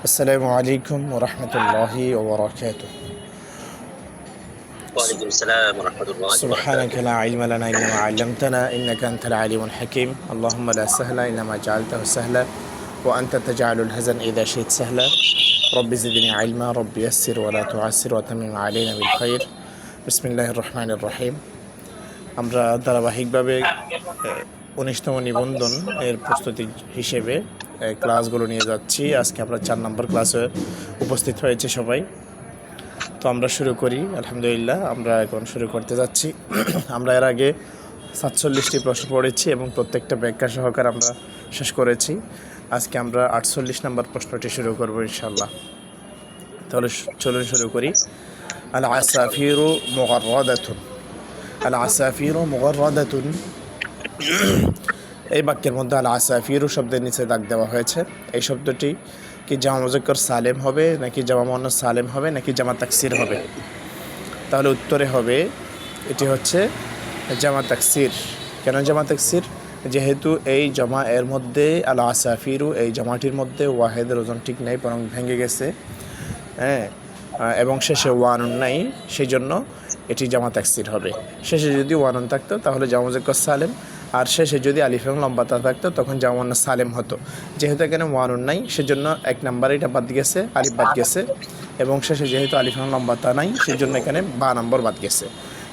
السلام عليكم ورحمة الله وبركاته. وعليكم السلام ورحمة الله سبحانك وبركاته. لا علم لنا إلا ما علمتنا إنك أنت العليم الحكيم. اللهم لا سهل إلا ما جعلته سهلا وأنت تجعل الحزن إذا شئت سهلا. رب زدني علما رب يسر ولا تعسر وتمم علينا بالخير. بسم الله الرحمن الرحيم. আমরা ধারাবাহিকভাবে 19তম নিবন্ধন এর প্রস্তুতি হিসেবে ক্লাসগুলো নিয়ে যাচ্ছি। আজকে আমরা 4 নম্বর ক্লাসে উপস্থিত হয়েছে সবাই। তো আমরা শুরু করি। আলহামদুলিল্লাহ আমরা এখন শুরু করতে যাচ্ছি। আমরা এর আগে 47টি প্রশ্ন পড়েছি এবং প্রত্যেকটা ব্যাখ্যা সহকারে আমরা শেষ করেছি। আজকে আমরা 48 নম্বর প্রশ্নটি শুরু করব ইনশাআল্লাহ। তাহলে চলুন শুরু করি। আল আসাফিরু মুগাররাদাতুন। আল আসাফিরু মুগাররাদাতুন, এই বাক্যের মধ্যে আল আসাফিরু শব্দের নিচে দাগ দেওয়া হয়েছে। এই শব্দটি কি জামা মুজাক্কার সালেম হবে, নাকি জামা মুয়ান্নাস সালেম হবে, নাকি জামা তাকসির হবে? তাহলে উত্তরে হবে এটি হচ্ছে জামা তাকসির। কেন জামা তাকসির? যেহেতু এই জমা এর মধ্যে আল আসাফিরু, এই জামাটির মধ্যে ওয়াহেদের ওজন ঠিক নেই, বরং ভেঙে গেছে, হ্যাঁ, এবং শেষে ওয়ানুন নাই, সেই জন্য এটি জামা তাকসির হবে। শেষে যদি ওয়ানুন থাকতো তাহলে জামা মুজাক্কার সালেম, আর শেষে যদি আলিফ এবং লম্বা তা থাকতো তখন জামা মুয়ান্নাস সালেম হতো। যেহেতু এখানে ওয়ানুন নাই সেজন্য 1 নম্বর এটা বাদ গেছে, আলিফ বাদ গেছে, এবং শেষে যেহেতু আলিফ এবং লম্বা তা নাই সেজন্য এখানে 12 নম্বর বাদ গেছে।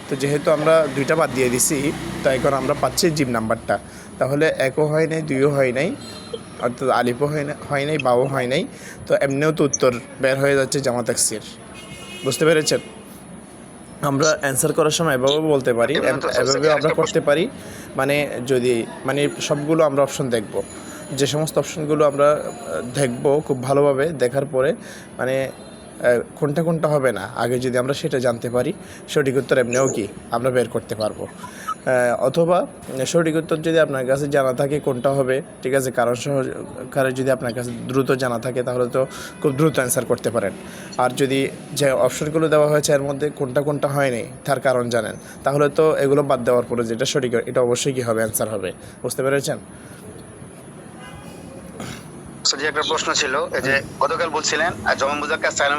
তো যেহেতু আমরা 2টা বাদ দিয়ে দিছি, তো এখন আমরা পাচ্ছি জিম নাম্বারটা। তাহলে 1ও হয় নাই, 2ও হয় নাই, অর্থাৎ আলিফও হয় নাই, বাও হয় নাই। তো এমনিও তো উত্তর বের হয়ে যাচ্ছে জামা তাকসির। বুঝতে পেরেছেন? আমরা অ্যান্সার করার সময় এভাবেও বলতে পারি, এভাবেও আমরা করতে পারি। মানে যদি সবগুলো আমরা অপশন দেখব, যে সমস্ত অপশনগুলো আমরা দেখব খুব ভালোভাবে দেখার পরে কোনটা কোনটা হবে না, আগে যদি আমরা সেটা জানতে পারি, সঠিক উত্তর এমনিও কি আমরা বের করতে পারবো। অথবা সঠিক উত্তর যদি আপনার কাছে জানা থাকে কোনটা হবে, ঠিক আছে, কারণ সহকারে যদি আপনার কাছে দ্রুত জানা থাকে তাহলে তো খুব দ্রুত অ্যান্সার করতে পারেন। আর যদি যে অপশনগুলো দেওয়া হয়েছে এর মধ্যে কোনটা কোনটা হয়নি তার কারণ জানেন, তাহলে তো এগুলো বাদ দেওয়ার পরে যেটা সঠিক এটা অবশ্যই কি হবে, অ্যান্সার হবে। বুঝতে পেরেছেন? একটা প্রশ্ন ছিল, এই যে গতকাল বলছিলেন জামা মুজাক্কার সালেম,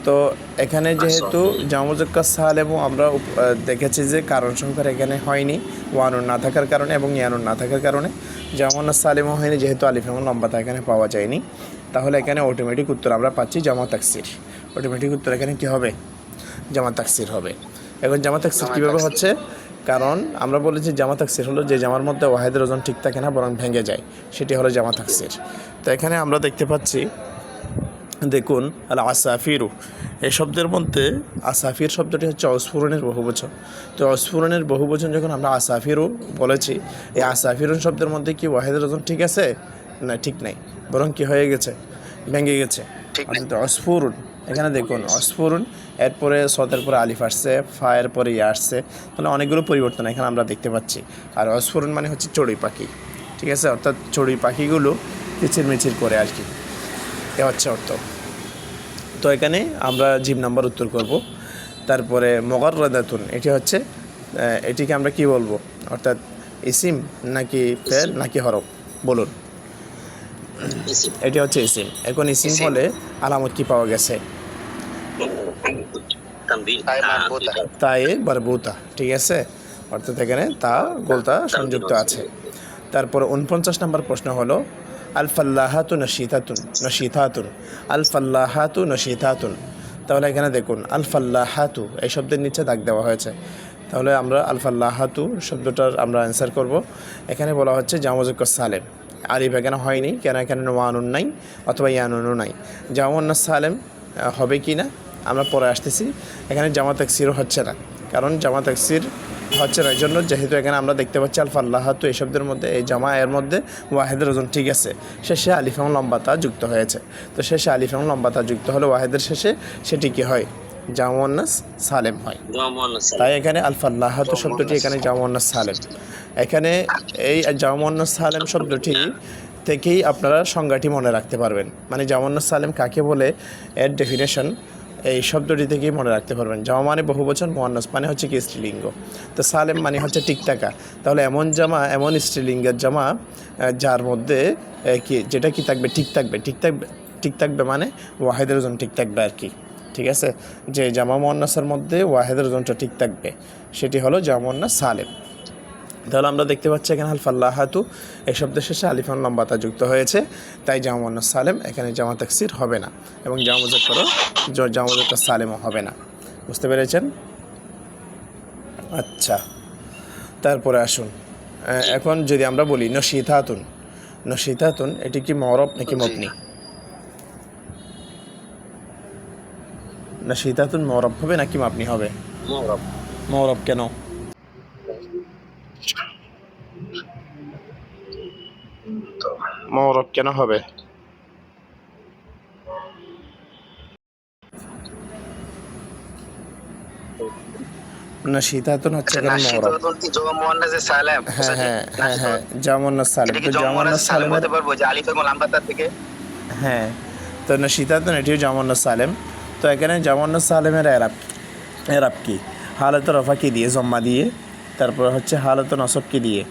তো এখানে যেহেতু জামা মুজাক্কার সালেম আমরা দেখেছি যে কারণ সহকারে এখানে হয়নি, ওয়ানুন না থাকার কারণে এবং ইয়ানুন না থাকার কারণে জামা মুয়ান্নাস সালেমও হয়নি, যেহেতু আলিফ এবং লম্বাতা এখানে পাওয়া যায়নি। তাহলে এখানে অটোমেটিক উত্তর আমরা পাচ্ছি জামা তাকসির। অটোমেটিক উত্তর এখানে কি হবে? জামা তাকসির হবে। এখন জামা তাকসির কীভাবে হচ্ছে? কারণ আমরা বলেছি জামা তাকসির হলো যে জামার মধ্যে ওয়াহেদের ওজন ঠিক থাকে না, বরং ভেঙে যায়, সেটি হলো জামা তাকসির। তো এখানে আমরা দেখতে পাচ্ছি, দেখুন, আল আসাফিরু, এই শব্দের মধ্যে আসাফির শব্দটি হচ্ছে অস্ফুরণের বহুবচন। তো অস্ফুরণের বহুবচন যখন আমরা আসাফিরু বলেছি, এই আসাফিরুন শব্দের মধ্যে কি ওয়াহেদের ওজন ঠিক আছে? না, ঠিক নাই, বরং কি হয়ে গেছে? ভেঙে গেছে। অস্ফুরুন, এখানে দেখুন অস্ফুরুন, এরপরে সতের পরে আলিফ আসছে, ফায়ের পরে ইয়া আসছে, মানে অনেকগুলো পরিবর্তন এখানে আমরা দেখতে পাচ্ছি। আর অস্ফুরুন মানে হচ্ছে চড়ুই পাখি, ঠিক আছে, অর্থাৎ চড়ুই পাখিগুলো কিচির মিচির করে আর কি, এ হচ্ছে অর্থ। তো এখানে আমরা জিম নাম্বার উত্তর করব। তারপরে মুগাররাদাতুন, এটি হচ্ছে, এটিকে আমরা কি বলবো, অর্থাৎ ইসিম নাকি ফেল নাকি হরফ? বলুন। এটি হচ্ছে ইসিম। এখন ইসিম হলে আলামত কি পাওয়া গেছে? তায়ে মারবুতা, ঠিক আছে, অর্থাৎ এখানে তা গোলতা সংযুক্ত আছে। তারপরে 49 নম্বর প্রশ্ন হলো আল ফাল্লাহাতু নশীতাতুন, নশীতাতুন, আল ফাল্লাহাতু নশীতাতুন। তাহলে এখানে দেখুন আল ফাল্লাহাতু এই শব্দের নিচে দাগ দেওয়া হয়েছে। তাহলে আমরা আল ফাল্লাহাতু শব্দটার আমরা অ্যান্সার করব। এখানে বলা হচ্ছে জামা মুজাক্কার সালেম, আলিফ এখানে হয়নি, কেন এখানে ওয়ানুন নাই অথবা ইয়ানুনও নাই। জামা মুয়ান্নাস সালেম হবে কি না আমরা পরে আসতেছি। এখানে জামা তাকসিরও হচ্ছে না, কারণ জামা তাকসির হচ্ছে না এই জন্য, যেহেতু এখানে আমরা দেখতে পাচ্ছি আল ফাল্লাহাতু এই শব্দের মধ্যে, এই জামা এর মধ্যে ওয়াহেদের ওজন ঠিক আছে, শেষে আলিফ এবং লম্বাতা যুক্ত হয়েছে। তো শেষে আলিফ এবং লম্বাতা যুক্ত হলে ওয়াহেদের শেষে সেটি কি হয়? জামা মুয়ান্নাস সালেম হয়। তাই এখানে আল ফাল্লাহাতু শব্দটি এখানে জামা মুয়ান্নাস সালেম। এখানে এই জামা মুয়ান্নাস সালেম শব্দটি থেকেই আপনারা সংজ্ঞাটি মনে রাখতে পারবেন, মানে জামা মুয়ান্নাস সালেম কাকে বলে এর ডেফিনেশন এই শব্দটি থেকেই মনে রাখতে পারবেন। জামা মানে বহুবচন, মুয়ান্নাস মানে হচ্ছে কি স্ত্রীলিঙ্গ, তো সালেম মানে হচ্ছে ঠিক থাকা। তাহলে এমন জামা, এমন স্ত্রীলিঙ্গের জামা যার মধ্যে যেটা কি থাকবে, ঠিক থাকবে, ঠিক থাকবে মানে ওয়াহেদের ওজন ঠিক থাকবে আর কি, ঠিক আছে। যে জামা মুয়ান্নাসের মধ্যে ওয়াহেদের ওজনটা ঠিক থাকবে সেটি হলো জামা মুয়ান্নাস সালেম। তাহলে আমরা দেখতে পাচ্ছি এখানে আল ফাল্লাহাতু এই শব্দের শেষে আলিফান লম্বাতা যুক্ত হয়েছে, তাই জামা মুয়ান্নাস সালেম এখানে জামা তাকসির হবে না এবং জামা মুজাক্কার সালেমও হবে না। বুঝতে পেরেছেন? আচ্ছা, তারপরে আসুন এখন যদি আমরা বলি নশিতাতুন এটি কি মরব নাকি মবনি? নশিতাতুন মরব হবে নাকি মাবনি হবে? মুরব। মরব কেন? মরব কেন হবে? নশিতাতুন হচ্ছে এখানে মরব। নাশিতাতুন কি জমা মুয়ান্নাসে সালেম? হ্যাঁ জামা মুয়ান্নাস সালেম। এটা কি তো জমা জামা মুয়ান্নাস মুয়ান্নাসে সালেম সালেমের হতে পারবো যে আলিফ এবং লাম তার থেকে? হ্যাঁ, তো নশিতাতুন এটিও জামা মুয়ান্নাস সালেম। তো এখানে জামা মুয়ান্নাস সালেমের এরাব কি? হালাত রফা কি দিয়ে? জম্মা দিয়ে। তারপর হচ্ছে হালাত নসব কি দিয়ে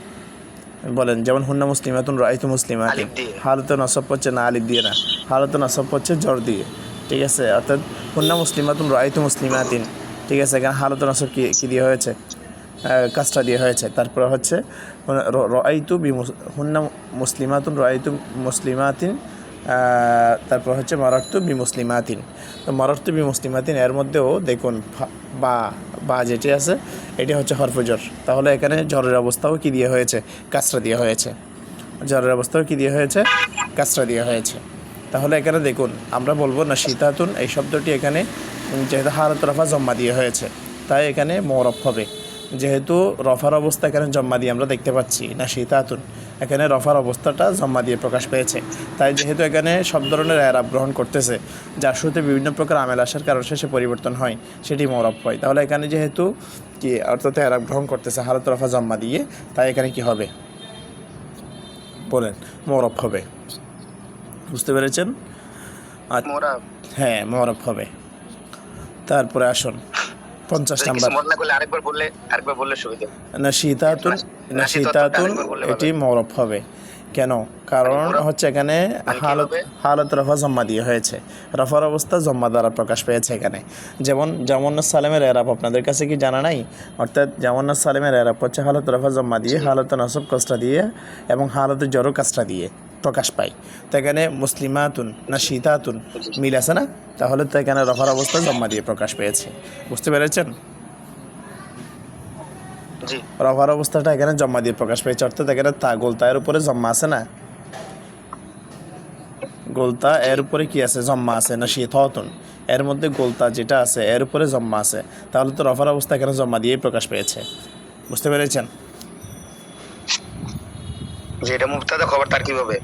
বলেন? যেমন হুন্না মুসলিমাতুন রাআইতু মুসলিমাতিন, আলিফ দিয়ে। হালাত নসব হচ্ছে না আলিফ দিয়ে না, হালাত নসব হচ্ছে জর দিয়ে, ঠিক আছে। অর্থাৎ হুন্না মুসলিমাতুন রাআইতু মুসলিমাতিন, ঠিক আছে। এখানে হালাত নসব কি দিয়ে হয়েছে? কাজটা দিয়ে হয়েছে। তারপরে হচ্ছে রাআইতু হুন্না মুসলিমাতুন রাআইতু মুসলিমাতিন, তারপর হচ্ছে মারারতু বি মুসলিমাতিন। তো মারারতু বি মুসলিমাতিন এর মধ্যেও দেখুন বা যেটি আছে এটি হচ্ছে হরফে জর, তাহলে এখানে জরের অবস্থাও কি দিয়ে হয়েছে? কাসরা দিয়ে হয়েছে। জরের অবস্থাও কি দিয়ে হয়েছে? কাসরা দিয়ে হয়েছে। তাহলে এখানে দেখুন আমরা বলবো নশিতাতুন এই শব্দটি এখানে যেহেতু হালাত রফা জম্মা দিয়ে হয়েছে তাই এখানে মরব হবে। যেহেতু রফার অবস্থা এখানে জম্মা দিয়ে আমরা দেখতে পাচ্ছি নশিতাতুন, এখানে রফার অবস্থাটা জম্মা দিয়ে প্রকাশ পেয়েছে, তাই যেহেতু এখানে সব ধরনের এরাব গ্রহণ করতেছে যার শুরুতে বিভিন্ন প্রকার আমেল আসার কারণে শেষে পরিবর্তন হয় সেটি মরব হয়। তাহলে এখানে যেহেতু কি অর্থাৎ এরাব গ্রহণ করতেছে হালাত রফা জম্মা দিয়ে, তাই এখানে কি হবে বলেন? মরব হবে। বুঝতে পেরেছেন? মুরাব। হ্যাঁ মরব হবে। তারপরে আসুন 50 নাম্বার মনে না করলে আরেকবার বললে সুবিধা। নশিতাতুন এটি মরব হবে কেন? কারণ হচ্ছে এখানে হালত রফা জম্মা দিয়ে হয়েছে, রফার অবস্থা জম্মা দ্বারা প্রকাশ পেয়েছে এখানে। যেমন জামুন্নাস সালেমের এরাব আপনাদের কাছে কি জানা নাই? অর্থাৎ জামুন্নাস সালেমের এরাব হচ্ছে হালত রফা জম্মা দিয়ে, হালত নসব কাসরা দিয়ে এবং হালত জরো কাসরা দিয়ে প্রকাশ পায়। তো এখানে মুসলিমাতুন নশিতাতুন মিল আছে না? তাহলে তো এখানে রফার অবস্থা জম্মা দিয়ে প্রকাশ পেয়েছে। বুঝতে পেরেছেন? রফার অবস্থাটা এখানে জম্মা দিয়ে প্রকাশ পেয়েছে, অর্থাৎ এখানে গোলতা এর উপরে জম্মা আছে না? গোলতা এর উপরে কি আছে? জম্মা আছে। নশিতাতুন এর মধ্যে গোলতা যেটা আছে এর উপরে জম্মা আছে, তাহলে তো রফার অবস্থা এখানে জম্মা দিয়েই প্রকাশ পেয়েছে। বুঝতে পেরেছেন? যেটা মুবতাদা খবর তার কি হবে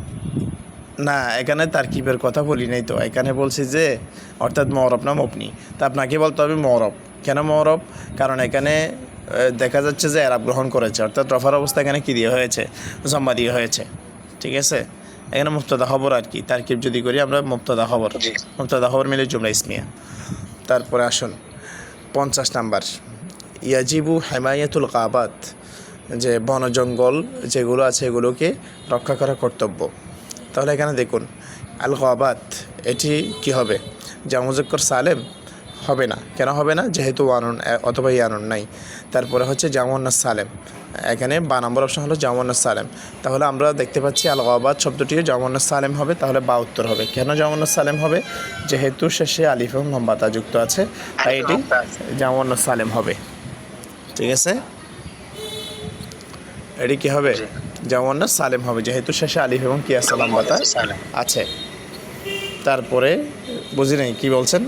না, এখানে তারকিবের কথা বলি নাই তো, এখানে বলছি যে অর্থাৎ মরব না মবনি। তা আপনাকে বলতে হবে মরব। কেন মরব? কারণ এখানে দেখা যাচ্ছে যে এরাব গ্রহণ করেছে, অর্থাৎ রফার অবস্থা এখানে কি দিয়ে হয়েছে? জম্মা দিয়ে হয়েছে, ঠিক আছে। এখানে মুবতাদা খবর আর কি, তারকিব যদি করি আমরা মুবতাদা খবর মিলে জুমলা ইসমিয়া। তারপরে আসুন 50 নাম্বার ইয়াজিবু হিমায়াতুল গাবাত, যে বন জঙ্গল যেগুলো আছে এগুলোকে রক্ষা করা কর্তব্য। তাহলে এখানে দেখুন আল গাবাত এটি কি হবে? জামা মুজাক্কার সালেম হবে না। কেন হবে না? যেহেতু ওয়ানুন অথবা ইয়ানুন নাই। তারপরে হচ্ছে জামা মুয়ান্নাস সালেম, এখানে বা নম্বর অপশন হলো জামা মুয়ান্নাস সালেম। তাহলে আমরা দেখতে পাচ্ছি আল গাবাত শব্দটিও জামা মুয়ান্নাস সালেম হবে, তাহলে বা উত্তর হবে। কেন জামা মুয়ান্নাস সালেম হবে? যেহেতু শেষে আলিফ এবং লম্বাতা যুক্ত আছে তাই এটি জামা মুয়ান্নাস সালেম হবে, ঠিক আছে। এটি কি হবে? জামা মুয়ান্নাস সালেম হবে, যেহেতু শেষে আলিফ এবং কি আছে? লম্বাতা আছে। তারপরে বুঝি নাই কি বলছেন?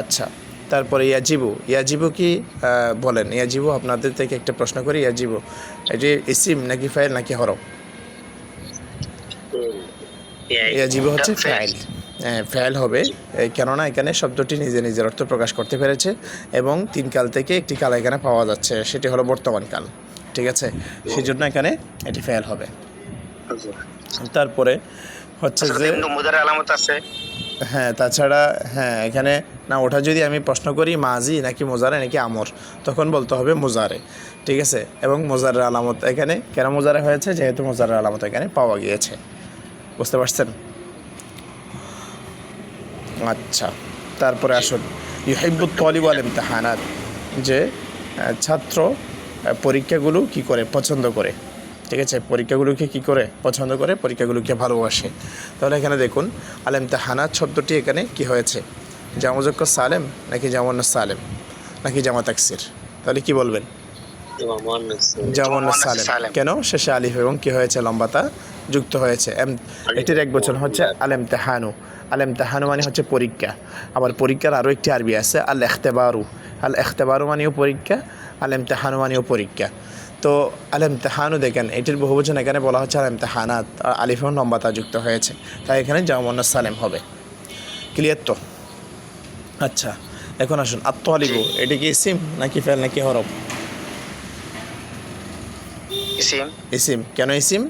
আচ্ছা, তারপরে ইয়াজিবু কি বলেন? ইয়াজিবু আপনাদের থেকে একটা প্রশ্ন করি, ইয়াজিবু এটি ইসিম নাকি ফাইল নাকি হরফ? ইয়াজিবু হচ্ছে ফাইল। ফাইল হবে, কেননা এখানে শব্দটি নিজের অর্থ প্রকাশ করতে পেরেছে এবং 3 কাল থেকে একটি কাল এখানে পাওয়া যাচ্ছে, সেটি হলো বর্তমান কাল, ঠিক আছে। সেই জন্য এখানে এটি ফাইল হবে। তারপরে হচ্ছে যে মুজারে আলামত আছে। হ্যাঁ, তাছাড়া হ্যাঁ এখানে না, ওটা যদি আমি প্রশ্ন করি মাজি নাকি মোজারে নাকি আমর, তখন বলতে হবে মোজারে, ঠিক আছে। এবং মোজারের আলামত এখানে কেন মোজারে হয়েছে? যেহেতু মোজারের আলামত এখানে পাওয়া গিয়েছে। বুঝতে পারছেন? আচ্ছা, তারপরে আসুন ইউহিব্বুত তালিবু আল ইমতিহানাত, যে ছাত্র পরীক্ষাগুলো কি করে পছন্দ করে, ঠিক আছে, পরীক্ষাগুলোকে কি করে পছন্দ করে, পরীক্ষাগুলোকে ভালোবাসে। তাহলে এখানে দেখুন আল ইমতিহানাত শব্দটি এখানে কি হয়েছে, জামা মুজাক্কার সালেম নাকি জামা মুয়ান্নাস সালেম নাকি জামা তাকসির? তাহলে কি বলবেন? জামা মুয়ান্নাস সালেম। কেন? শেষে আলিফ এবং কি হয়েছে, লম্বাতা যুক্ত হয়েছে। এটির এক বচন হচ্ছে আল ইমতিহানু। আল ইমতিহানু মানে হচ্ছে পরীক্ষা। আবার পরীক্ষার আরও একটি আরবি আছে আল ইখতিবারু। আল ইখতিবারু মানেও পরীক্ষা, আল ইমতিহানু মানেও পরীক্ষা। তো আল ইমতিহানু দেখেন এটির বহুবচন এখানে বলা হচ্ছে আল ইমতিহানাত, আলিফ এবং লম্বাতা যুক্ত হয়েছে, তাই এখানে জামা মুয়ান্নাস সালেম হবে। ক্লিয়ার তো? আচ্ছা, এখন আসুন আত-তালিবু, এটা কি ইসিম নাকি ফেল নাকি হরফ? ইসিম। ইসিম। কেন ইসিম?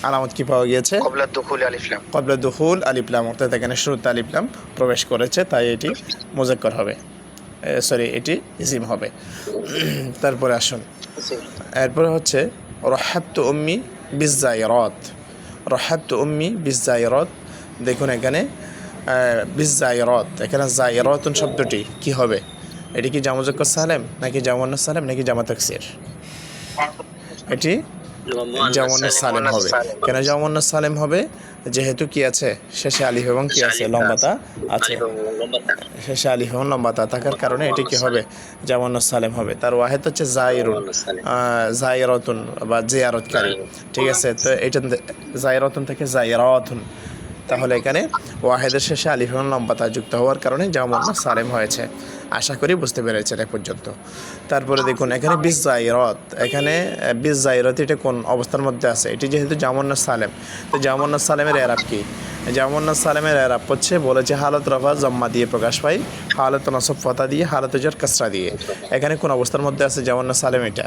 আলামত কি পাওয়া গিয়েছে? ক্বাবলা দুখুল আলিফ লাম। ক্বাবলা দুখুল আলিফ লাম, অর্থাৎ এখানে শুরুতে আলিফ লাম প্রবেশ করেছে, তাই এটি মুজাক্কার হবে, সরি এটি ইসিম হবে। তারপরে আসুন, এরপরে হচ্ছে রাহাবতু উম্মি বিজ-জায়রাত। রাহাবতু উম্মি বিজ-জায়রাত, দেখুন এখানে বিজ-জায়রাত, এখানে জায়রাতুন শব্দটি কি হবে? এটি কি জামা মুজাক্কার সালেম নাকি জামা মুয়ান্নাস সালেম নাকি জামা তাকসির? এটি জামা মুয়ান্নাস সালেম হবে। কেন জামা মুয়ান্নাস সালেম হবে? যেহেতু কি আছে, শেষে আলিফ এবং কি আছে, লম্বাতা আছে, শেষে আলিফ এবং লম্বাতা থাকার কারণে এটি কি হবে, জামা মুয়ান্নাস সালেম হবে। তার ওয়াহেদ হচ্ছে জায়রুন, জায়রাতুন বা জিয়ারতকারী, ঠিক আছে। তো এটা জায়রাতুন থেকে জায়রাতুন, তাহলে এখানে ওয়াহেদের শেষে আলিফ এবং লম্বাতা যুক্ত হওয়ার কারণে জামা মুয়ান্নাস সালেম হয়েছে। আশা করি বুঝতে পেরেছেন এ পর্যন্ত। তারপরে দেখুন এখানে বিজ-জায়রাত, এখানে বিজ-জায়রাত এটা কোন অবস্থার মধ্যে আছে? এটি যেহেতু জামা মুয়ান্নাস সালেম, তো জামা মুয়ান্নাস সালেমের এরাব কি? জামা মুয়ান্নাস সালেমের এরাব হচ্ছে বলেছে হালত রফা জম্মা দিয়ে প্রকাশ পায়, হালত নাসব ফাতা দিয়ে, হালত জার কাসরা দিয়ে। এখানে কোন অবস্থার মধ্যে আছে জামা মুয়ান্নাস সালেম? এটা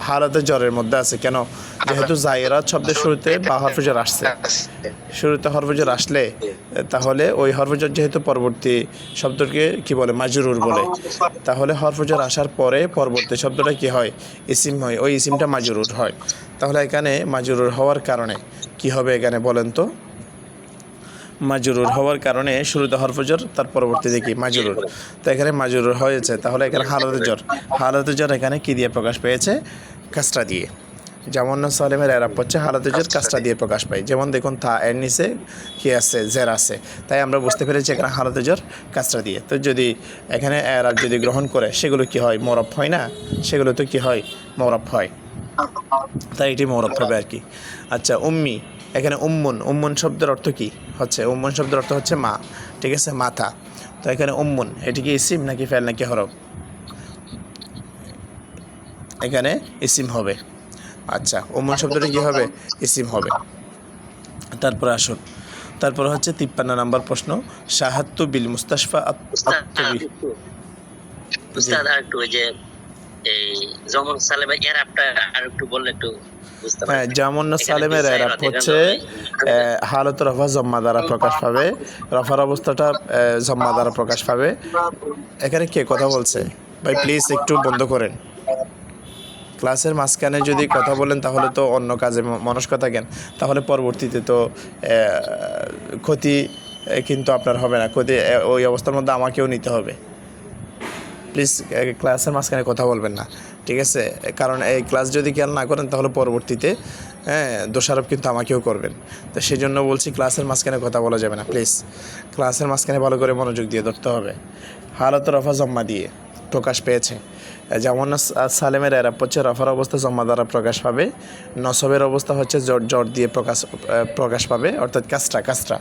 হালতে জ্বরের মধ্যে আছে। কেন? যেহেতু জায়রাত শব্দের শুরুতে বা হরফে জ্বর আসছে, শুরুতে হরফে জ্বর আসলে তাহলে ওই হরফে জ্বর যেহেতু পরবর্তী শব্দকে কি বলে, মাজরুর বলে, তাহলে হরফে জ্বর আসার পরে পরবর্তী শব্দটা কি হয়, ইসিম হয়, ওই ইসিমটা মাজরুর হয়। তাহলে এখানে মাজরুর হওয়ার কারণে কি হবে এখানে বলেন তো? মাজরুর হওয়ার কারণে শুরুতে হরফে জ্বর, তার পরবর্তীতে কি মাজরুর, তো এখানে মাজরুর হয়েছে। তাহলে এখানে হালতে জ্বর, হালতে জ্বর এখানে কি দিয়ে প্রকাশ পেয়েছে, কাসরা দিয়ে। জামা মুয়ান্নাস সালেমের এরাব হচ্ছে হালতে জ্বর কাসরা দিয়ে প্রকাশ পায়। যেমন দেখুন তা এর নিচে কি আছে, জের আছে, তাই আমরা বুঝতে পেরেছি এখানে হালতে জ্বর কাসরা দিয়ে। তো যদি এখানে এরাব যদি গ্রহণ করে সেগুলো কি হয়, মরফ হয় না, সেগুলো তো কি হয়, মরফ হয়, তাই এটি মরফ হবে আর কি। আচ্ছা, উম্মি, এখানে উম্মুন, উম্মুন শব্দের অর্থ কি হচ্ছে, উম্মুন শব্দের অর্থ হচ্ছে মা, ঠিক আছে, মাথা। তো এখানে উম্মুন এটি কি ইসিম নাকি ফেল নাকি হরফ? এখানে ইসিম হবে। আচ্ছা, উম্মুন শব্দটি কি হবে, ইসিম হবে। তারপরে আসুন, তারপরে হচ্ছে 53 নম্বর প্রশ্ন, শাহাদতু বিল মুস্তাশফা আত-তাবি। উস্তাদ আর একটু ওই যে এই জামা মুয়ান্নাস সালেমের এরাবটা আর একটু বললে একটু বুঝতে পারি। হ্যাঁ, জামা মুয়ান্নাস সালেমের এরাব হচ্ছে হালত রফা জম্মা দ্বারা প্রকাশ পাবে, রফার অবস্থাটা জম্মা দ্বারা প্রকাশ পাবে। এখানে কে কথা বলছে ভাই? প্লিজ একটু বন্ধ করেন। ক্লাসের মাঝখানে যদি কথা বলেন তাহলে তো অন্য কাজে মনস্ক থাকেন, তাহলে পরবর্তীতে তো ক্ষতি কিন্তু আপনার হবে না, ক্ষতি ওই অবস্থার মধ্যে আমাকেও নিতে হবে। প্লিজ ক্লাসের মাঝখানে কথা বলবেন না, ঠিক আছে? কারণ এই ক্লাস যদি খেয়াল না করেন তাহলে পরবর্তীতে দোষারোপ কিন্তু আমাকেও করবেন। তো সেই জন্য বলছি ক্লাসের মাঝখানে কথা বলা যাবে না, প্লিজ ক্লাসের মাঝখানে ভালো করে মনোযোগ দিয়ে ধরতে হবে। হালত রফা জম্মা দিয়ে প্রকাশ পেয়েছে। জামা মুয়ান্নাস সালেমের এরাব হচ্ছে রফার অবস্থা জম্মা দ্বারা প্রকাশ পাবে, নসবের অবস্থা হচ্ছে জর দিয়ে প্রকাশ পাবে, অর্থাৎ কাসরা।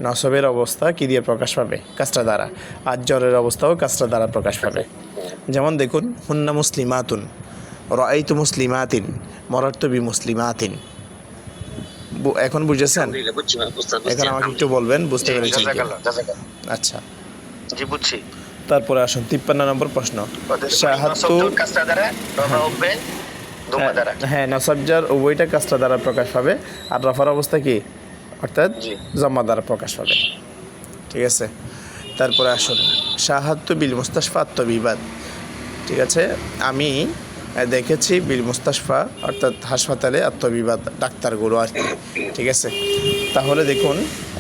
নসবের অবস্থা কি দিয়ে প্রকাশ পাবে, কাসরা দ্বারা। আর জ্বরের অবস্থাও কাসরা দ্বারা প্রকাশ পাবে। যেমন দেখুন হুন্না মুসলিমাতুন, রাআইতু মুসলিমাতিন, মারারতু বিমুসলিমাতিন। এখন বুঝেছেন? এখন আমাকে একটু বলবেন বুঝতে পেরেছেন? আচ্ছা, জি বুঝছি। তারপরে আসুন 53 নম্বর প্রশ্ন, শাহাদতু, হ্যাঁ নসবজার উভয়টা কাসরা দ্বারা প্রকাশ পাবে, আর রফার অবস্থা কি, অর্থাৎ জম্মা দ্বারা প্রকাশ পাবে, ঠিক আছে। তারপরে আসুন শাহাদতু বিল মুস্তাশফা আত-তাবিবাত, ঠিক আছে, আমি দেখেছি বিল মুস্তাশফা অর্থাৎ হাসপাতালে আত্মবিবাদ ডাক্তারগুলো আর কি, ঠিক আছে। তাহলে দেখুন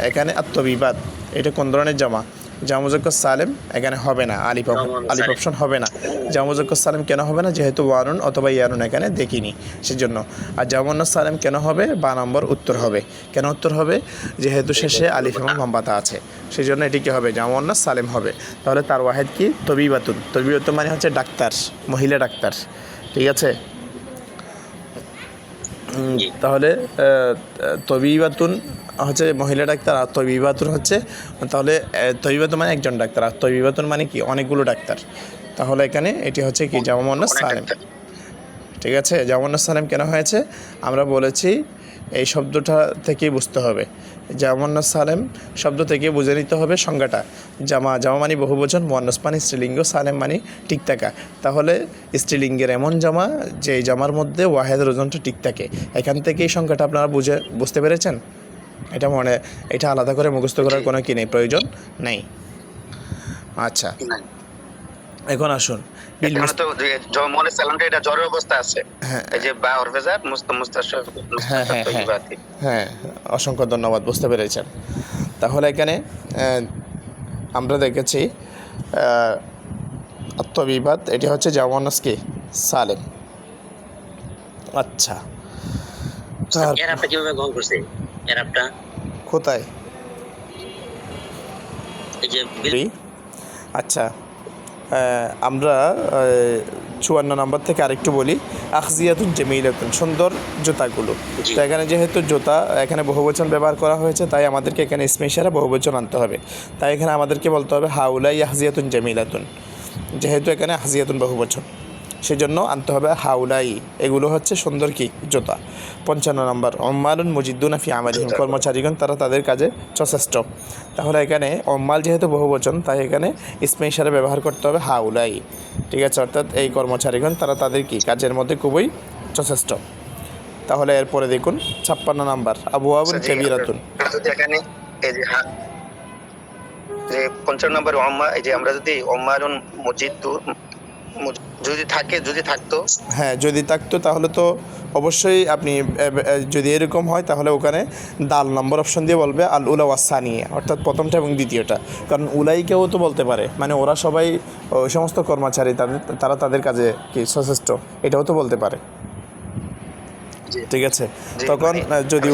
এখানে আত্মবিবাদ এটা কোন ধরনের জামা? জামা মুজাক্কার সালেম এখানে হবে না, আলিফ অপশন হবে না। জামা মুজাক্কার সালেম কেন হবে না? যেহেতু ওয়ানুন অথবা ইয়ানুন এখানে দেখিনি সেজন্য। আর জামা মুন্নাস সালেম কেন হবে? বা নম্বর উত্তর হবে। কেন উত্তর হবে? যেহেতু শেষে আলিফ এবং লম্বাতা আছে সেই জন্য এটি কী হবে? জামা মুন্নাস সালেম হবে। তাহলে তার ওয়াহেদ কি? তবিবাতুন। তবিবাতুন মানে হচ্ছে ডাক্তার, মহিলা ডাক্তার, ঠিক আছে। তাহলে তবিবাতুন হচ্ছে মহিলা ডাক্তার আর তবিবাতুন হচ্ছে, তাহলে তবিবাতুন মানে একজন ডাক্তার আর তবিবাতুন মানে কি? অনেকগুলো ডাক্তার। তাহলে এখানে এটি হচ্ছে কি? জামা মুন্নাস সালেম, ঠিক আছে। জামা মুন্নাস সালেম কেন হয়েছে? আমরা বলেছি এই শব্দটা থেকেই বুঝতে হবে। জামা মুন্নাস সালেম শব্দ থেকে বুঝে নিতে হবে সংজ্ঞাটা। জামা মানে বহুবচন, মুয়ান্নাস মানে স্ত্রীলিঙ্গ, সালেম মানে ঠিক থাকা। তাহলে স্ত্রীলিঙ্গের এমন জামা যে জামার মধ্যে ওয়াহেদের ওজনটা ঠিক থাকে। এখান থেকে এই সংখ্যাটা আপনারা বুঝতে পেরেছেন? এটা আলাদা করে মুখস্থ করার কোনো কি নেই, প্রয়োজন নেই। আচ্ছা, এখন আসুন এটা জ্বরের অবস্থা আছে। এই যে বা হরফেজার হ্যাঁ, অসংখ্য ধন্যবাদ, বুঝতে পেরেছেন। তাহলে এখানে আমরা দেখেছি আত্মবিবাদ এটি হচ্ছে জামা মুন্নাস কি? সালেম। আচ্ছা, এরাবটা কিভাবে গ্রহণ করছে? এরাবটা কোথায়? এই যে আচ্ছা, আমরা 54 নম্বর থেকে আরেকটু বলি। আখজিয়াতুন জামিলাতুন, সুন্দর জুতাগুলো। তো এখানে যেহেতু জুতা এখানে বহুবচন ব্যবহার করা হয়েছে তাই আমাদেরকে এখানে ইসমে ইশারা বহুবচন আনতে হবে। তাই এখানে আমাদেরকে বলতে হবে হাউলাই আখজিয়াতুন জামিলাতুন। যেহেতু এখানে আখজিয়াতুন বহুবচন সেজন্য আনতে হবে হাউলাই, এগুলো হচ্ছে সুন্দর কি? জুতা। 55 নম্বর উম্মালুন মুজিদ্দুনা ফি আমালিহিম, কর্মচারীগণ তারা তাদের কাজে যথেষ্ট। তাহলে এখানে উম্মাল যেহেতু বহুবচন তাই এখানে ইসমে ইশারা ব্যবহার করতে হবে হাউলাই, ঠিক আছে। অর্থাৎ এই কর্মচারীগণ তারা তাদের কি? কাজের মধ্যে খুবই যথেষ্ট। তাহলে এরপরে দেখুন 56 নম্বর আবওয়াবুন কাবীরাতুন। এখানে এই যে 55 নম্বর এই যে আমরা যদি উম্মালুন মুজিদ্দু যদি থাকতো, হ্যাঁ যদি থাকতো তাহলে তো অবশ্যই আপনি যদি এরকম হয় তাহলে ওখানে দাল নম্বর অপশন দিয়ে বলবে আল উলা ওয়াসানিয়া, অর্থাৎ প্রথমটা এবং দ্বিতীয়টা। কারণ উলাইকেও তো বলতে পারে, মানে ওরা সবাই ওই সমস্ত কর্মচারী তারা তাদের কাজে কি সচেষ্ট, এটাও তো বলতে পারে, ঠিক আছে। তখন যদি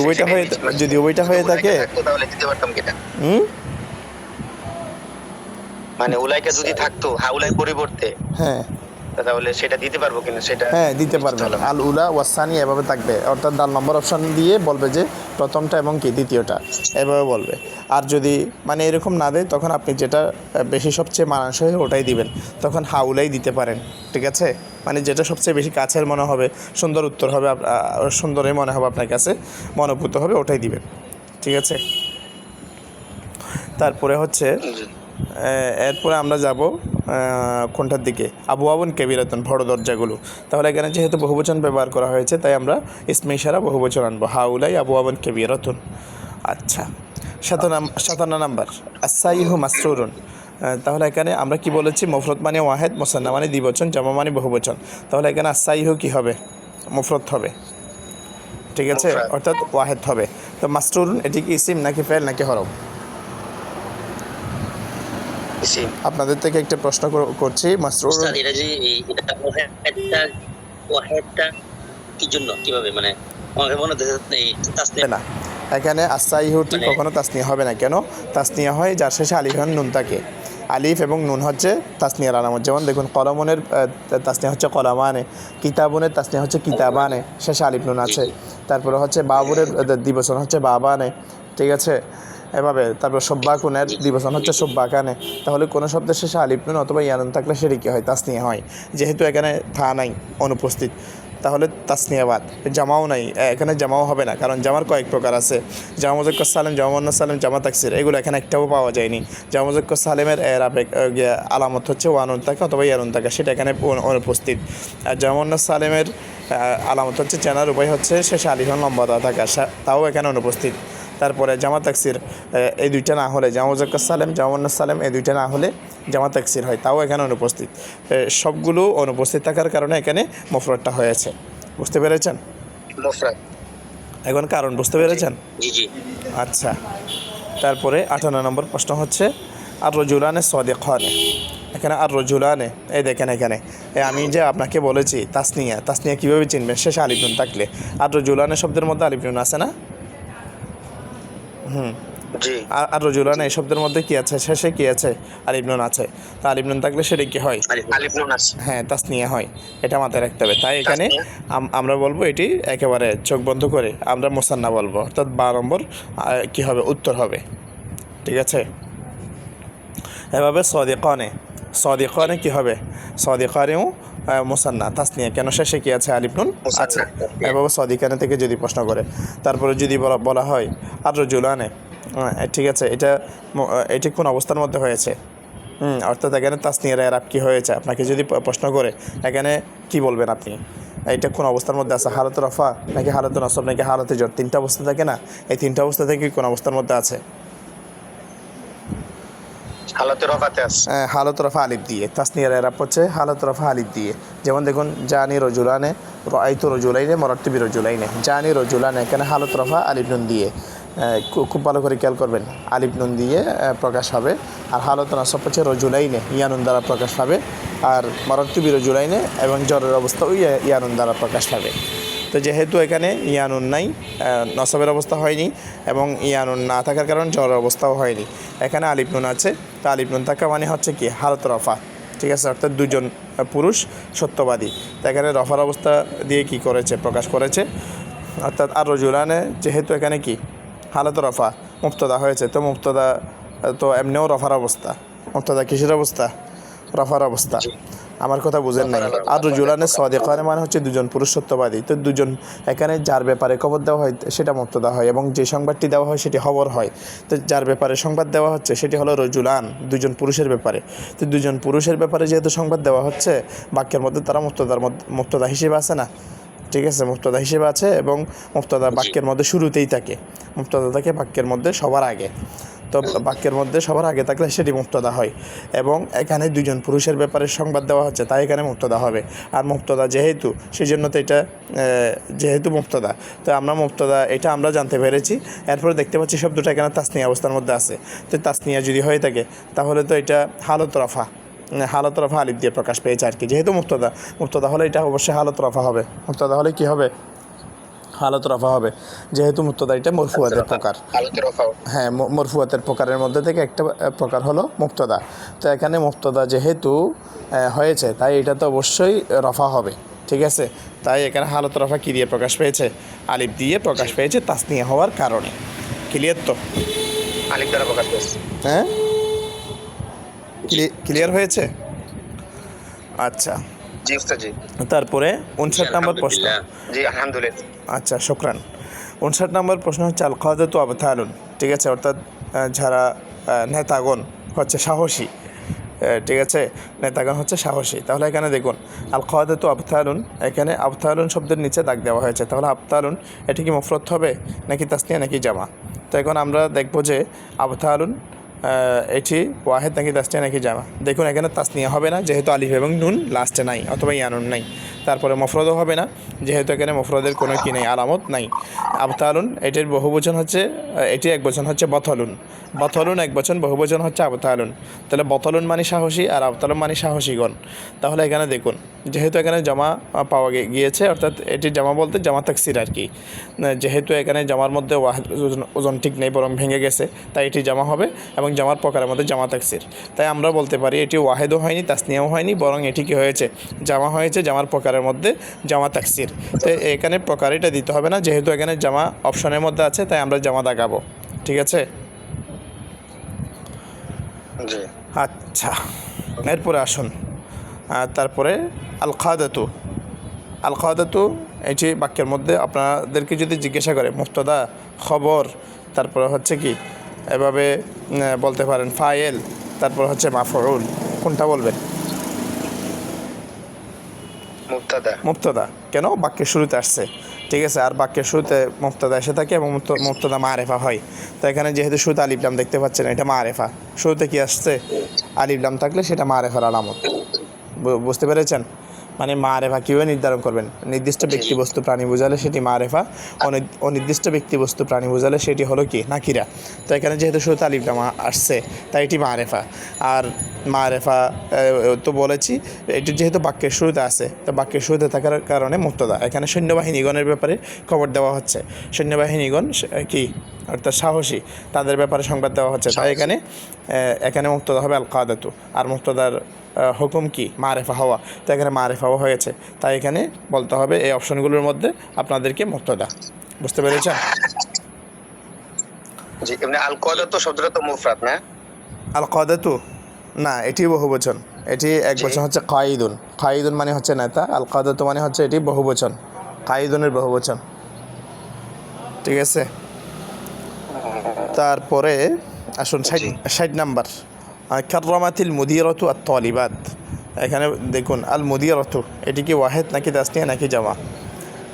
ওইটা হয়ে থাকে তাহলে দিতে পারতাম কিনা? মানে উলাইকা যদি থাকতো হাউলাই পরিবর্তে, হ্যাঁ তাহলে সেটা দিতে পারবো কিনা? সেটা হ্যাঁ দিতে পারবে। আল উলা ওয়াসানি এভাবে থাকবে, অর্থাৎ দাল নম্বর অপশন দিয়ে বলবে যে প্রথমটা এবং কি দ্বিতীয়টা, এভাবে বলবে। আর যদি মানে এরকম না দেয় তখন আপনি যেটা বেশি সবচেয়ে মানানসই ওটাই দিবেন, তখন হাউলাই দিতে পারেন, ঠিক আছে। মানে যেটা সবচেয়ে বেশি কাছের মনে হবে, সুন্দর উত্তর হবে, সুন্দরই মনে হবে আপনার কাছে, মনোভূত হবে, ওটাই দিবেন, ঠিক আছে। তারপরে হচ্ছে এরপরে আমরা যাব কোনটার দিকে? আবওয়াবুন কাবীরাতুন, বড় দরজাগুলো। তাহলে এখানে যেহেতু বহুবচন ব্যবহার করা হয়েছে তাই আমরা ইসমে ইশারা বহুবচন আনবো, হাউলাই আবওয়াবুন কাবীরাতুন। আচ্ছা, 57 নম্বর আসাইহু মাসরুরুন। তাহলে এখানে আমরা কি বলেছি? মুফরদ মানে ওয়াহেদ, মুসান্না মানে দ্বিবচন, জামা মানে বহুবচন। তাহলে এখানে আসাইহু কি হবে? মুফরদ হবে, ঠিক আছে, অর্থাৎ ওয়াহেদ হবে। তো মাসরুরুন এটি কি ইসিম নাকি ফেল নাকি হরফ? আপনাদের থেকে একটা প্রশ্ন করছি, মাসরুর এটা যে এটা ওয়াহেদটা কি জন্য কিভাবে, মানে আমাকে মনে হচ্ছে তাসনিয়া না, এখানে আসাইহুটি কখনো তাসনিয়া হবে না। কেন তাসনিয়া হয়? যার শেষে আলিফ নুন থাকে। আলিফ এবং নুন হচ্ছে তাসনিয়ার আলামত। যেমন দেখুন কলমনের তাসনিয়া হচ্ছে কলামানে, কিতাবনের তাসনিয়া হচ্ছে কিতাবানে, শেষে আলিফ নুন আছে। তারপরে হচ্ছে বাবুরের দ্বিবচন হচ্ছে বাবানে, ঠিক আছে, এভাবে। তারপর সব্বাকুনের দ্বিবচন হচ্ছে সব্বাকানে। তাহলে কোনো শব্দের শেষে আলিফ নুন অথবা ইয়ানুন থাকলে সেটি কী হয়? তাসনিয়া হয়। যেহেতু এখানে থা নাই, অনুপস্থিত, তাহলে তাসনিয়াবাদ। জামাও নাই, এখানে জামাও হবে না, কারণ জামার কয়েক প্রকার আছে। জামা মুজাক্কার সালেম, জামা মুন্নাস সালেম, জামা তাকসির, এগুলো এখানে একটাও পাওয়া যায়নি। জামা মুজাক্কার সালেমের আলামত হচ্ছে ওয়ানুন থাকে অথবা ইয়ানুন থাকে, সেটা এখানে অনুপস্থিত। আর জামা মুন্নাস সালেমের আলামত হচ্ছে চেনার উপায় হচ্ছে শেষে আলিফ লম্বা থাকা, তাও এখানে অনুপস্থিত। তারপরে জামা তাকসির এই দুইটা না হলে জামা মুজাক্কার সালেম জামা মুয়ান্নাস সালেম এই দুইটা না হলে জামা তাকসির হয়, তাও এখানে অনুপস্থিত। সবগুলো অনুপস্থিত থাকার কারণে এখানে মুফরাদটা হয়েছে। বুঝতে পেরেছেন? মুফরাদ। এখন কারণ বুঝতে পেরেছেন? জি জি। আচ্ছা, তারপরে 58 নম্বর প্রশ্ন হচ্ছে আর রজুলানে সাদিকানে। এখানে আর রজুলানে, এই দেখেন এখানে আমি যে আপনাকে বলেছি তাসনিয়া কীভাবে চিনবেন? শেষে আলিফ নুন থাকলে। আর রজুলানে শব্দের মধ্যে আলিফ নুন আছে না? জি। আর রজুলানে এই শব্দের মধ্যে কি আছে? শেষে কি আছে? আলিফ নুন আছে। তা আলিফ নুন থাকলে সেটা কি হয়? আলিফ নুন আছে। হ্যাঁ, তাসনিয়া হয়। এটা মাথায় রাখতে হবে। তাই এখানে আমরা বলবো এটি একেবারে চোখ বন্ধ করে আমরা মুসান্না বলবো, অর্থাৎ 12 নম্বর কী হবে? উত্তর হবে। ঠিক আছে? এভাবে সদিকানে কী হবে? সদিকানেও মুসান্না তাসনিয়া, কেন শেষে কি আছে? আলিফ নুন আছে। এভাবে সদিকানে থেকে যদি প্রশ্ন করে, তারপরে যদি বলা হয় আর রজুলানে, ঠিক আছে, এটি কোন অবস্থার মধ্যে হয়েছে? অর্থাৎ এখানে তাসনিয়ার এরাব কী হয়েছে? আপনাকে যদি প্রশ্ন করে এখানে কি বলবেন আপনি? এটা কোন অবস্থার মধ্যে আছে? হালতে রফা নাকি হালতে নসব নাকি হালতে জর? 3টা অবস্থা থাকে না? এই 3টা অবস্থা থেকে কোন অবস্থার মধ্যে আছে? হালতে রফাতে আছে। হালত রফা আলিফ দিয়ে। তাসনিয়ার এরাব হচ্ছে হালত রফা আলিফ দিয়ে। যেমন দেখুন, জানি রজুলানে, রাআইতু রজুলাইনে, মারারতু বিরজুলাইনে। জানি রজুলানে, এখানে হালত রফা আলিফ নুন দিয়ে, খুব ভালো করে খেয়াল করবেন, আলিফ নুন দিয়ে প্রকাশ হবে। আর হালত নাসব হচ্ছে রজুলাইনে, ইয়ানুন দ্বারা প্রকাশ পাবে। আর মারারতু বিরজুলাইনে এবং জ্বরের অবস্থাও ইয়ানুন দ্বারা প্রকাশ পাবে। তো যেহেতু এখানে ইয়ানুন নাই, নসবের অবস্থা হয়নি, এবং ইয়ানুন না থাকার কারণে জ্বরের অবস্থাও হয়নি, এখানে আলিফ নুন আছে। তো আলিফ নুন থাকা মানে হচ্ছে কি? হালত রফা। ঠিক আছে? অর্থাৎ দুজন পুরুষ সত্যবাদী। তো এখানে রফার অবস্থা দিয়ে কি করেছে? প্রকাশ করেছে। অর্থাৎ আর রজুলানে যেহেতু এখানে কি হালত রফা মুবতাদা হয়েছে, তো মুবতাদা তো এমনিও রফার অবস্থা। মুবতাদা কিসের অবস্থা? রফার অবস্থা। আমার কথা বুঝেন নাই? আর রজুলানে সাদিকানে মানে হচ্ছে দুজন পুরুষ সত্যবাদী। তো দুজন, এখানে যার ব্যাপারে খবর দেওয়া হয় সেটা মুবতাদা হয়, এবং যে সংবাদটি দেওয়া হয় সেটি খবর হয়। তো যার ব্যাপারে সংবাদ দেওয়া হচ্ছে সেটি হলো রজুলান, দুজন পুরুষের ব্যাপারে। তো দুজন পুরুষের ব্যাপারে যেহেতু সংবাদ দেওয়া হচ্ছে, বাক্যের মধ্যে তারা মুবতাদা হিসেবে আছে না? ঠিক আছে, মুবতাদা হিসেবে আছে, এবং মুবতাদা বাক্যের মধ্যে শুরুতেই থাকে। মুবতাদা থাকে বাক্যের মধ্যে সবার আগে। তো বাক্যের মধ্যে সবার আগে থাকলে সেটি মুবতাদা হয়, এবং এখানে দুজন পুরুষের ব্যাপারে সংবাদ দেওয়া হচ্ছে, তাই এখানে মুবতাদা হবে। আর মুবতাদা যেহেতু, সেই জন্য তো এটা যেহেতু মুবতাদা, তো আমরা মুবতাদা এটা আমরা জানতে পেরেছি। এরপরে দেখতে পাচ্ছি শব্দটা এখানে তাসনিয়া অবস্থার মধ্যে আছে। তো তাসনিয়া যদি হয়ে থাকে তাহলে তো এটা হালত রফা আলিফ দিয়ে প্রকাশ পেয়েছে আর কি। যেহেতু মুবতাদা হলে এটা অবশ্যই হালত রফা হবে। মুবতাদা হলে কি হবে? হালত রফা হবে, যেহেতু মুবতাদা এটা মরফুয়াতের প্রকার। হ্যাঁ, মরফুয়াতের প্রকারের মধ্যে থেকে একটা প্রকার হলো মুবতাদা। তো এখানে মুবতাদা যেহেতু হয়েছে, তাই এটা তো অবশ্যই রফা হবে। ঠিক আছে? তাই এখানে হালত রফা কী দিয়ে প্রকাশ পেয়েছে? আলিফ দিয়ে প্রকাশ পেয়েছে, তাসনিয়া হওয়ার কারণে। ক্লিয়ার তো? আলিফ দ্বারা প্রকাশ পেয়েছে। হ্যাঁ, ক্লিয়ার হয়েছে? আচ্ছা, জি উস্তাদ জি। তারপরে 59 নম্বর প্রশ্ন। জি আলহামদুলিল্লাহ। আচ্ছা, শুকরান। 59 নম্বর প্রশ্ন হচ্ছে আল কাদাতু আবতালুন। ঠিক আছে? অর্থাৎ যারা নেতাগণ হচ্ছে সাহসী। ঠিক আছে? নেতাগণ হচ্ছে সাহসী। তাহলে এখানে দেখুন আল কাদাতু আবতালুন, এখানে আবতালুন শব্দের নিচে দাগ দেওয়া হয়েছে। তাহলে আবতালুন এটি কি মুফরদ হবে নাকি তাসনিয়া নাকি জামা? তো এখন আমরা দেখব যে আবতালুন এটি ওয়াহেদ নাকি তাসনিয়া নাকি জামা। দেখুন এখানে তাসনিয়া হবে না, যেহেতু আলিফ এবং নুন লাস্টে নাই, অথবা ইয়ানুন নাই। তারপরে মফরদও হবে না, যেহেতু এখানে মফরদের কোনো কি নেই, আলামত নাই। আবতালুন এটির বহুবচন হচ্ছে, এটি একবচন হচ্ছে বথলুন। বথলুন একবচন, বহুবচন হচ্ছে আবতালুন। তাহলে বথলুন মানে সাহসী, আর আবতালুন মানে সাহসীগণ। তাহলে এখানে দেখুন, যেহেতু এখানে জামা পাওয়া গিয়েছে, অর্থাৎ এটি জামা বলতে জামা তাকসির আর কি। যেহেতু এখানে জামার মধ্যে ওয়াহেদ ওজন ঠিক নেই, বরং ভেঙে গেছে, তাই এটি জামা হবে, এবং জামার প্রকারের মধ্যে জামা তাকসির। তাই আমরা বলতে পারি এটি ওয়াহেদও হয়নি, তাসনিয়াও হয়নি, বরং এটি কি হয়েছে? জামা হয়েছে, জামার প্রকারের মধ্যে জামা তাকসির। তো এখানে প্রকার এটা দিতে হবে না, যেহেতু এখানে জামা অপশনের মধ্যে আছে, তাই আমরা জামা দাগাবো। ঠিক আছে? আচ্ছা, এরপরে আসুন, তারপরে আল কাদাতু এটি বাক্যের মধ্যে আপনাদেরকে যদি জিজ্ঞাসা করে মুবতাদা, খবর, তারপরে হচ্ছে কি এভাবে বলতে পারেন ফাইল, তারপর হচ্ছে মাফউল, কোনটা বলবেন? মুবতাদা। মুবতাদা কেন বাক্যের শুরুতে আসছে, ঠিক আছে। আর বাক্যের শুরুতে মুবতাদা এসে থাকে এবং মুবতাদা মারেফা হয়। তো এখানে যেহেতু শুরুতে আলিফ লাম দেখতে পাচ্ছেন, এটা মারেফা। শুরুতে কি আসছে? আলিফ লাম থাকলে সেটা মারেফার আলামত। বুঝতে পেরেছেন? মানে মারেফা কীভাবে নির্ধারণ করবেন? নির্দিষ্ট ব্যক্তিবস্তু প্রাণী বোঝালে সেটি মারেফা, অনির্দিষ্ট ব্যক্তিবস্তু প্রাণী বোঝালে সেটি হলো কি নাকিরা। তো এখানে যেহেতু শুরুতে আলিফ লাম আসছে তাই এটি মারেফা। আর মারেফা তো বলেছি, এটি যেহেতু বাক্যের শুরুতে আছে, তো বাক্যের শুরুতে থাকার কারণে মুবতাদা। এখানে সৈন্যবাহিনীগণের ব্যাপারে খবর দেওয়া হচ্ছে। সৈন্যবাহিনীগণ কি অর্থাৎ সাহসী, তাদের ব্যাপারে সংবাদ দেওয়া হচ্ছে। তাই এখানে মুবতাদা হবে আল কাদাতু। আর মুবতাদার হুকুম কি? মারেফা হওয়া। তো এখানে মারেফাও হয়েছে, তাই এখানে বলতে হবে এই অপশনগুলোর মধ্যে আপনাদেরকে মুবতাদা। বুঝতে পেরেছেন? জি, এমনি আল কাদাতু শব্দটা তো মুফরাদ না? আল কাদাতু না, এটি বহুবচন। এটি এক বচন হচ্ছে কাইদুন। কাইদুন মানে হচ্ছে নেতা, আল কাদাতু মানে হচ্ছে এটি বহুবচন, কাইদুনের বহুবচন, ঠিক আছে। তারপরে আসুন 60 নাম্বার, কাররামাতিল মুদিরাতু আত তালিবাত। এখানে দেখুন আল মুদিরাতু, এটি কি ওয়াহেদ নাকি তাসনিয়া নাকি জামা?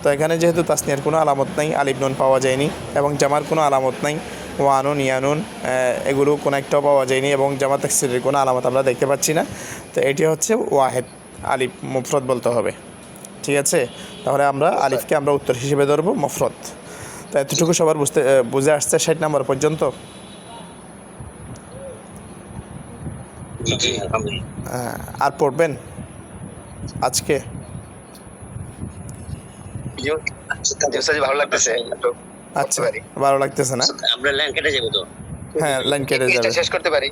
তো এখানে যেহেতু তাসনিয়ার কোনো আলামত নাই, আলিফ নুন পাওয়া যায়নি, এবং জামার কোনো আলামত নাই, ওয়ানুন ইয়ানুন এগুলো কোনো একটাও পাওয়া যায়নি, এবং জামা তাকসিরের কোনো আলামত আমরা দেখতে পাচ্ছি না। তো এটি হচ্ছে ওয়াহেদ, আলিফ মুফরদ বলতে হবে, ঠিক আছে। তাহলে আমরা আলিফকে আমরা উত্তর হিসেবে ধরবো মুফরদ। তো এতটুকু সবার বুঝে আসছে 60 নাম্বার পর্যন্ত? জি আলহামদুলিল্লাহ। আর পড়বেন আজকে? ভালো লাগতেছে, আচ্ছা, ভালো লাগতেছে না? আমরা লাইন কেটে যাবো তো? হ্যাঁ, লাইন কেটে যাবে। শেষ করতে পারি।